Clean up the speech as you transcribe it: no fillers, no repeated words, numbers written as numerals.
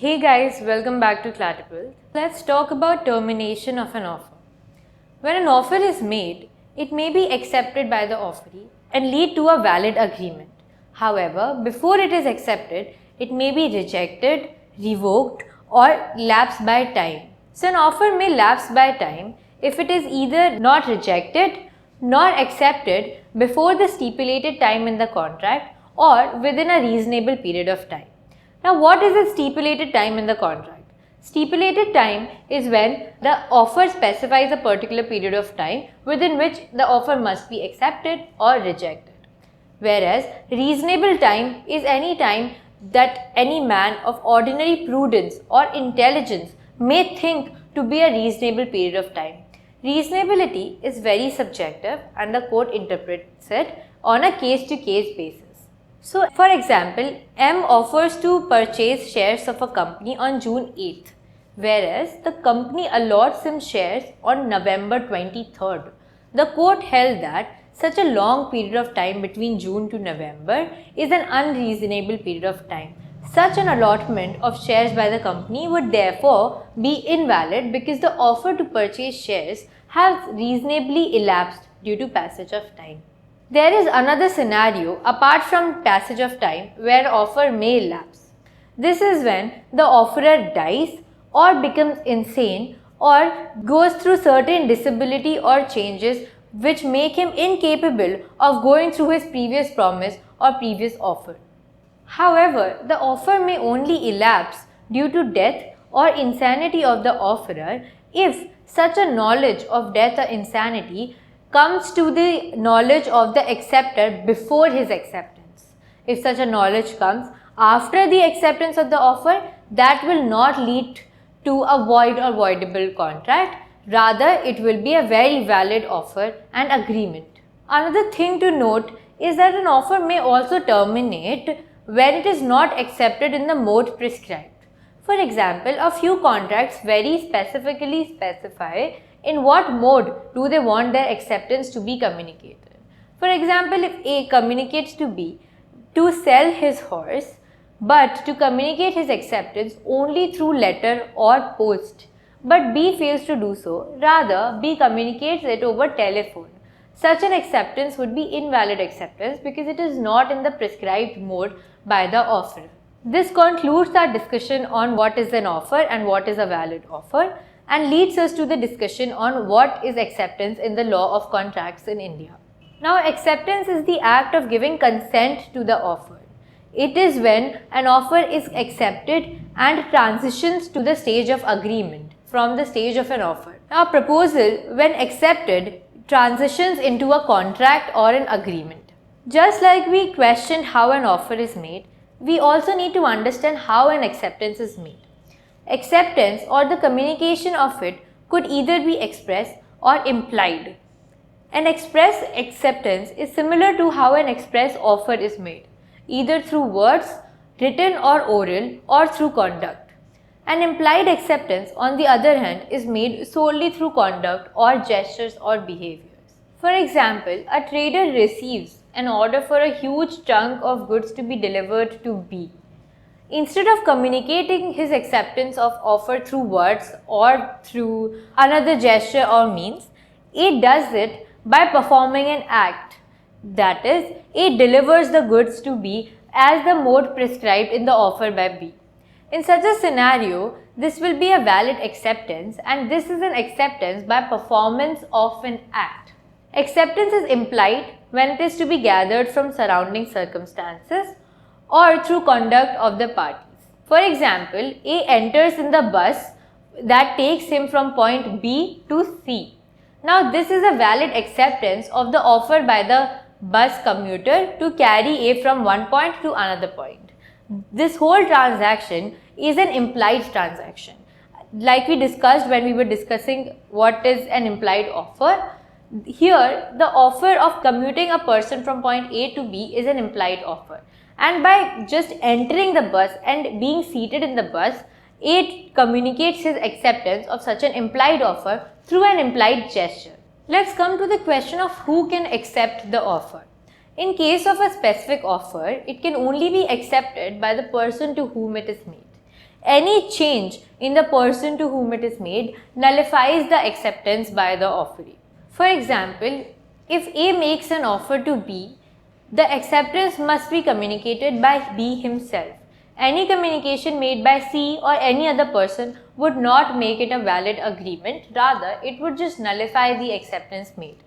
Hey guys, welcome back to Clatable. Let's talk about termination of an offer. When an offer is made, it may be accepted by the offeree and lead to a valid agreement. However, before it is accepted, it may be rejected, revoked, or lapse by time. So an offer may lapse by time if it is either not rejected nor accepted before the stipulated time in the contract or within a reasonable period of time. Now, what is the stipulated time in the contract? Stipulated time is when the offer specifies a particular period of time within which the offer must be accepted or rejected. Whereas reasonable time is any time that any man of ordinary prudence or intelligence may think to be a reasonable period of time. Reasonability is very subjective and the court interprets it on a case-to-case basis. So, for example, M offers to purchase shares of a company on June 8th, whereas the company allots him shares on November 23rd. The court held that such a long period of time between June to November is an unreasonable period of time. Such an allotment of shares by the company would therefore be invalid because the offer to purchase shares has reasonably elapsed due to passage of time. There is another scenario apart from passage of time where offer may lapse. This is when the offerer dies or becomes insane or goes through certain disability or changes which make him incapable of going through his previous promise or previous offer. However, the offer may only elapse due to death or insanity of the offerer if such a knowledge of death or insanity comes to the knowledge of the acceptor before his acceptance. If such a knowledge comes after the acceptance of the offer, that will not lead to a void or voidable contract. Rather, it will be a very valid offer and agreement. Another thing to note is that an offer may also terminate when it is not accepted in the mode prescribed. For example, a few contracts very specifically specify in what mode do they want their acceptance to be communicated. For example, if A communicates to B to sell his horse, but to communicate his acceptance only through letter or post, but B fails to do so, rather B communicates it over telephone. Such an acceptance would be invalid acceptance because it is not in the prescribed mode by the offerer. This concludes our discussion on what is an offer and what is a valid offer, and leads us to the discussion on what is acceptance in the law of contracts in India. Now, acceptance is the act of giving consent to the offer. It is when an offer is accepted and transitions to the stage of agreement from the stage of an offer. Now, a proposal, when accepted, transitions into a contract or an agreement. Just like we questioned how an offer is made, we also need to understand how an acceptance is made. Acceptance or the communication of it could either be express or implied. An express acceptance is similar to how an express offer is made, either through words, written or oral, or through conduct. An implied acceptance, on the other hand, is made solely through conduct or gestures or behaviors. For example, a trader receives an order for a huge chunk of goods to be delivered to B. Instead of communicating his acceptance of offer through words or through another gesture or means, A does it by performing an act. That is, A delivers the goods to B as the mode prescribed in the offer by B. In such a scenario, this will be a valid acceptance, and this is an acceptance by performance of an act. Acceptance is implied when it is to be gathered from surrounding circumstances or through conduct of the parties. For example, A enters in the bus that takes him from point B to C. Now, this is a valid acceptance of the offer by the bus commuter to carry A from one point to another point. This whole transaction is an implied transaction. Like we discussed when we were discussing what is an implied offer, here the offer of commuting a person from point A to B is an implied offer. And by just entering the bus and being seated in the bus, A communicates his acceptance of such an implied offer through an implied gesture. Let's come to the question of who can accept the offer. In case of a specific offer, it can only be accepted by the person to whom it is made. Any change in the person to whom it is made nullifies the acceptance by the offeree. For example, if A makes an offer to B, the acceptance must be communicated by B himself. Any communication made by C or any other person would not make it a valid agreement, rather, it would just nullify the acceptance made.